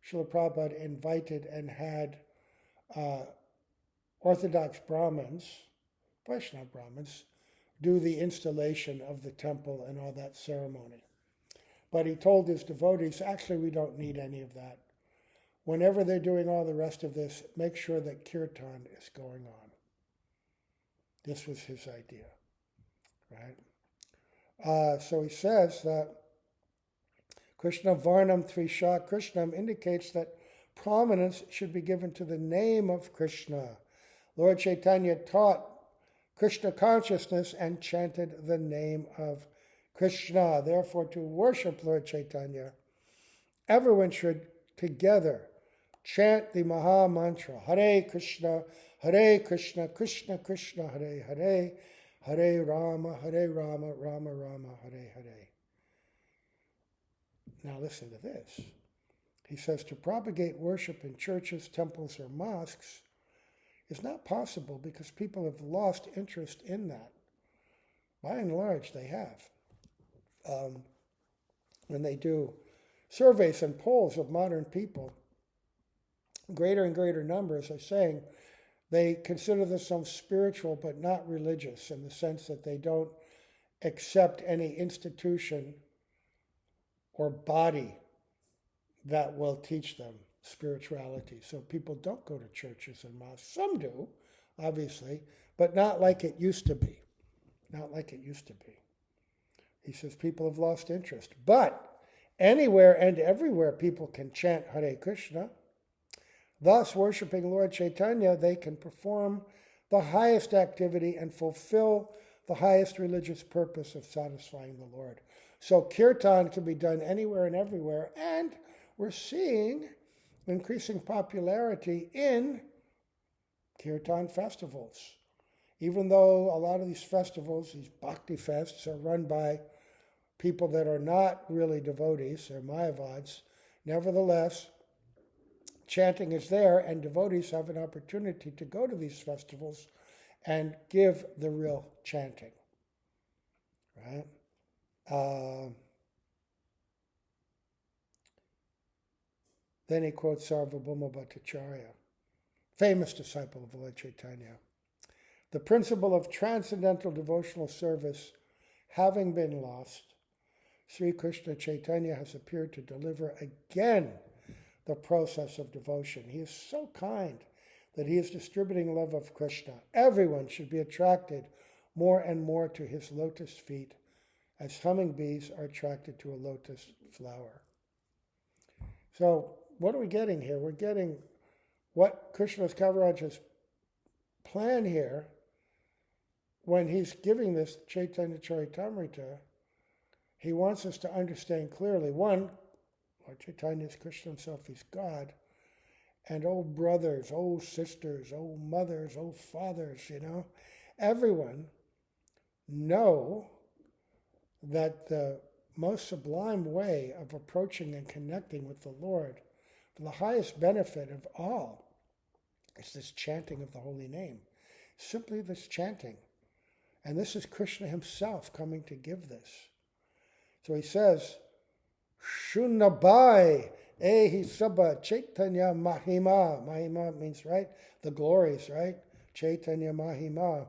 Srila Prabhupada invited and had Orthodox Brahmins, Vaishnava Brahmins, do the installation of the temple and all that ceremony. But he told his devotees, actually, we don't need any of that. Whenever they're doing all the rest of this, make sure that kirtan is going on. This was his idea, right? So he says that Krishna Varnam Trisha Krishnam indicates that prominence should be given to the name of Krishna. Lord Chaitanya taught Krishna consciousness and chanted the name of Krishna. Therefore, to worship Lord Chaitanya, everyone should together chant the Maha Mantra, Hare Krishna, Krishna Krishna, Hare Hare, Hare Rama, Rama Rama, Hare Hare. Now listen to this. He says to propagate worship in churches, temples, or mosques is not possible because people have lost interest in that. By and large, they have. When they do surveys and polls of modern people, greater and greater numbers are saying they consider themselves spiritual but not religious, in the sense that they don't accept any institution or body that will teach them spirituality. So people don't go to churches and mosques. Some do, obviously, but not like it used to be. Not like it used to be. He says people have lost interest. But anywhere and everywhere people can chant Hare Krishna. Thus, worshiping Lord Chaitanya, they can perform the highest activity and fulfill the highest religious purpose of satisfying the Lord. So kirtan can be done anywhere and everywhere, and we're seeing increasing popularity in kirtan festivals. Even though a lot of these festivals, these bhakti fests, are run by people that are not really devotees, they're Mayavads, nevertheless, chanting is there, and devotees have an opportunity to go to these festivals and give the real chanting, right? Then he quotes Sarvabhauma Bhattacharya, famous disciple of Lord Chaitanya. The principle of transcendental devotional service having been lost, Sri Krishna Chaitanya has appeared to deliver again the process of devotion. He is so kind that he is distributing love of Krishna. Everyone should be attracted more and more to his lotus feet, as hummingbees are attracted to a lotus flower. So what are we getting here? We're getting what Krishna's Kaviraja's plan here when he's giving this Chaitanya Charitamrita. He wants us to understand clearly, one, Lord Chaitanya is Krishna himself, he's God. And oh brothers, oh sisters, oh mothers, oh fathers, everyone know that the most sublime way of approaching and connecting with the Lord, for the highest benefit of all, is this chanting of the holy name. Simply this chanting. And this is Krishna himself coming to give this. So he says, Shunabai ehi sabha Chaitanya Mahima. Mahima means, right, the glories, right? Chaitanya Mahima.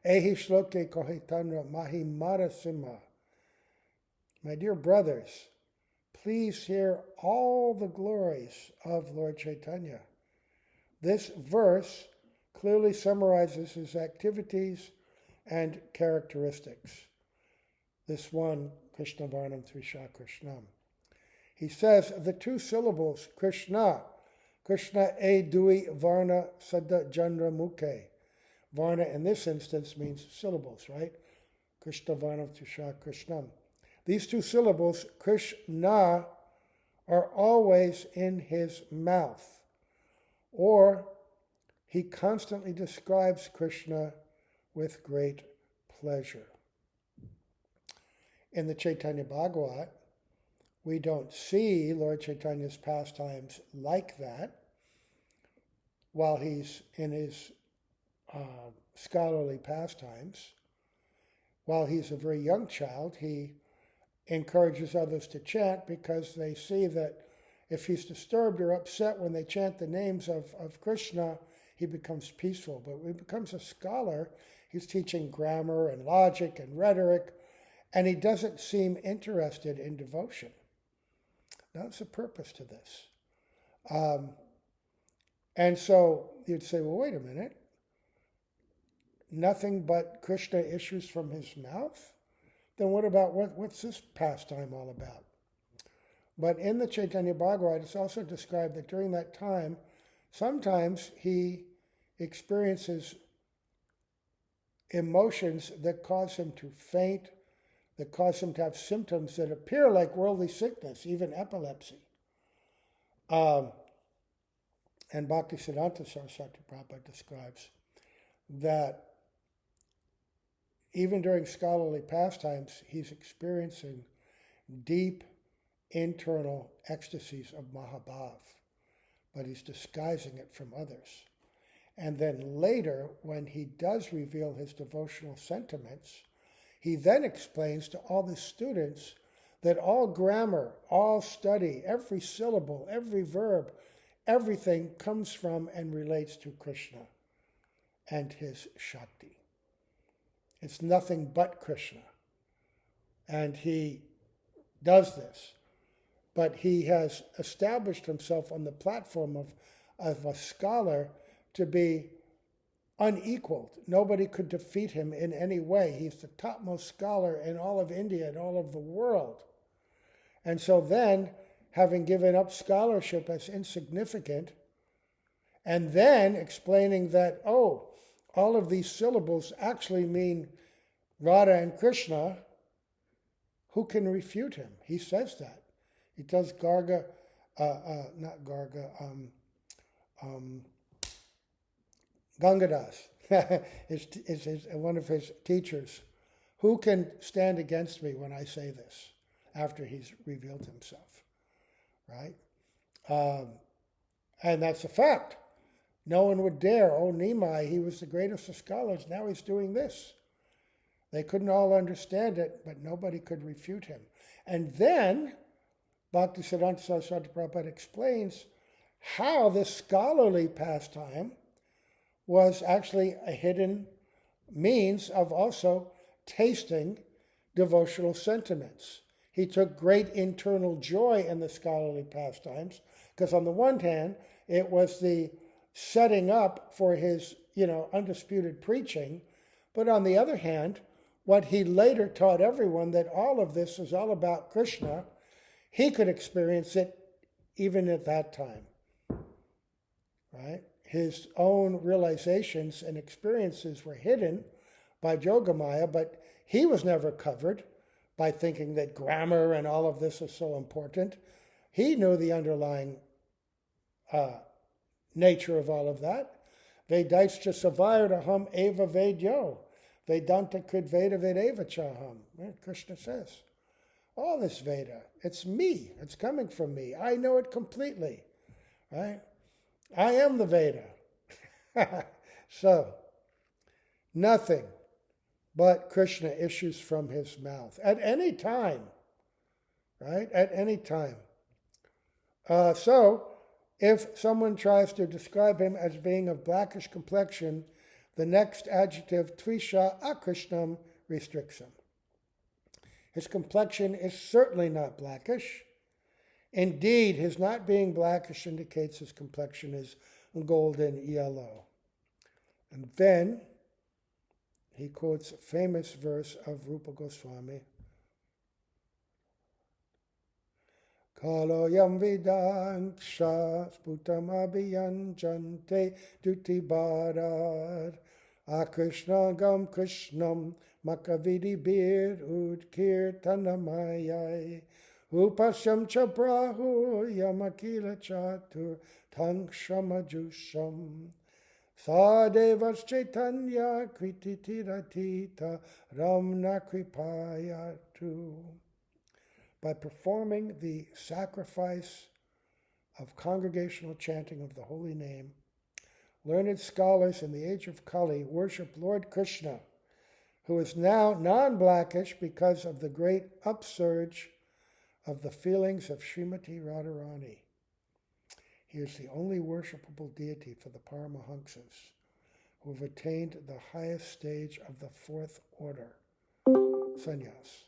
Ehi shloke kohitandra Mahimara Simha. My dear brothers, please hear all the glories of Lord Chaitanya. This verse clearly summarizes his activities and characteristics. This one, Krishna Varnam Trisha Krishnam. He says the two syllables, Krishna e dui varna sada jandra mukhe. Varna in this instance means syllables, right? Krishna Varnam Trisha Krishnam. These two syllables, Krishna, are always in his mouth. Or he constantly describes Krishna with great pleasure. In the Chaitanya Bhagavat, we don't see Lord Chaitanya's pastimes like that while he's in his scholarly pastimes. While he's a very young child, he encourages others to chant because they see that if he's disturbed or upset when they chant the names of Krishna, he becomes peaceful. But when he becomes a scholar, he's teaching grammar and logic and rhetoric, and he doesn't seem interested in devotion. That's the purpose to this. And so you'd say, well, wait a minute. Nothing but Krishna issues from his mouth? Then what about, what's this pastime all about? But in the Chaitanya Bhagavat, it's also described that during that time, sometimes he experiences emotions that cause him to faint, that cause him to have symptoms that appear like worldly sickness, even epilepsy. And Bhaktisiddhanta Saraswati Prabhupada describes that even during scholarly pastimes, he's experiencing deep internal ecstasies of Mahabhav, but he's disguising it from others. And then later, when he does reveal his devotional sentiments, he then explains to all the students that all grammar, all study, every syllable, every verb, everything comes from and relates to Krishna and his Shakti. It's nothing but Krishna. And he does this. But he has established himself on the platform of a scholar to be unequaled. Nobody could defeat him in any way. He's the topmost scholar in all of India and all of the world. And so then, having given up scholarship as insignificant, and then explaining that, oh, all of these syllables actually mean Radha and Krishna, who can refute him? He says that. He tells Garga, Gangadas, is one of his teachers. Who can stand against me when I say this after he's revealed himself? Right? And that's a fact. No one would dare. Oh, Nimai, he was the greatest of scholars. Now he's doing this. They couldn't all understand it, but nobody could refute him. And then Bhaktisiddhanta Saraswati Prabhupada explains how this scholarly pastime was actually a hidden means of also tasting devotional sentiments. He took great internal joy in the scholarly pastimes because on the one hand, it was the setting up for his, undisputed preaching, but on the other hand, what he later taught everyone, that all of this is all about Krishna, he could experience it even at that time, right? His own realizations and experiences were hidden by Yogamaya, but he was never covered by thinking that grammar and all of this is so important. He knew the underlying nature of all of that. Vedaischa savayaraham eva vedyo. Vedanta krid veda vedeva chaham. Krishna says, all this Veda, it's me. It's coming from me. I know it completely. Right? I am the Veda. So, nothing but Krishna issues from his mouth at any time. Right? At any time. So, if someone tries to describe him as being of blackish complexion, the next adjective, Trisha Akrishnam, restricts him. His complexion is certainly not blackish. Indeed, his not being blackish indicates his complexion is golden yellow. And then he quotes a famous verse of Rupa Goswami. Kalo yam vidangsha sputam abhiyanjante duti bharat akrishna gam krishnam makavidi bir udkirtanamayai upashyam cha brahu yamakila chatur tang shamajusham sadevas chaitanya krititiratita ramna kripayatu. By performing the sacrifice of congregational chanting of the holy name, learned scholars in the age of Kali worship Lord Krishna, who is now non-blackish because of the great upsurge of the feelings of Srimati Radharani. He is the only worshipable deity for the Paramahamsas, who have attained the highest stage of the fourth order, sannyas.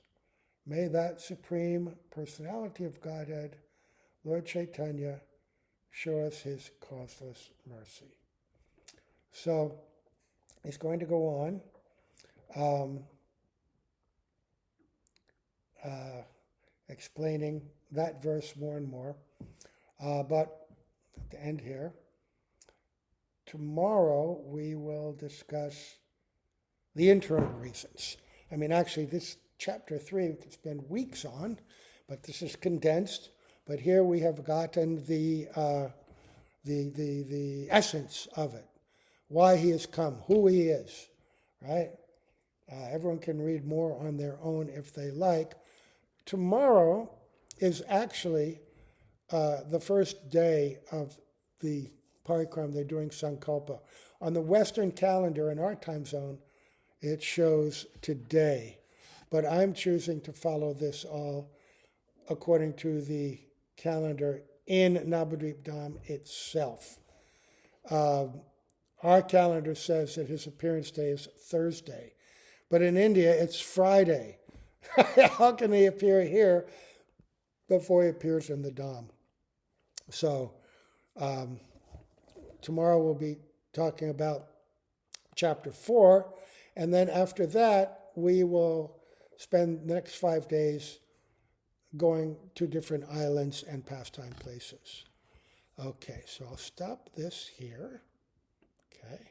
May that Supreme Personality of Godhead, Lord Chaitanya, show us his causeless mercy. So, he's going to go on explaining that verse more and more. But to end here, tomorrow we will discuss the internal reasons. I mean, actually, this Chapter 3 we could spend weeks on, but this is condensed. But here we have gotten the essence of it, why he has come, who he is, right? Everyone can read more on their own if they like. Tomorrow is actually the first day of the parikram. They're doing Sankalpa. On the Western calendar in our time zone, it shows today. But I'm choosing to follow this all according to the calendar in Navadvip Dham itself. Our calendar says that his appearance day is Thursday, but in India it's Friday. How can he appear here before he appears in the Dham? So tomorrow we'll be talking about chapter 4, and then after that we will spend the next 5 days going to different islands and pastime places. Okay, so I'll stop this here. Okay.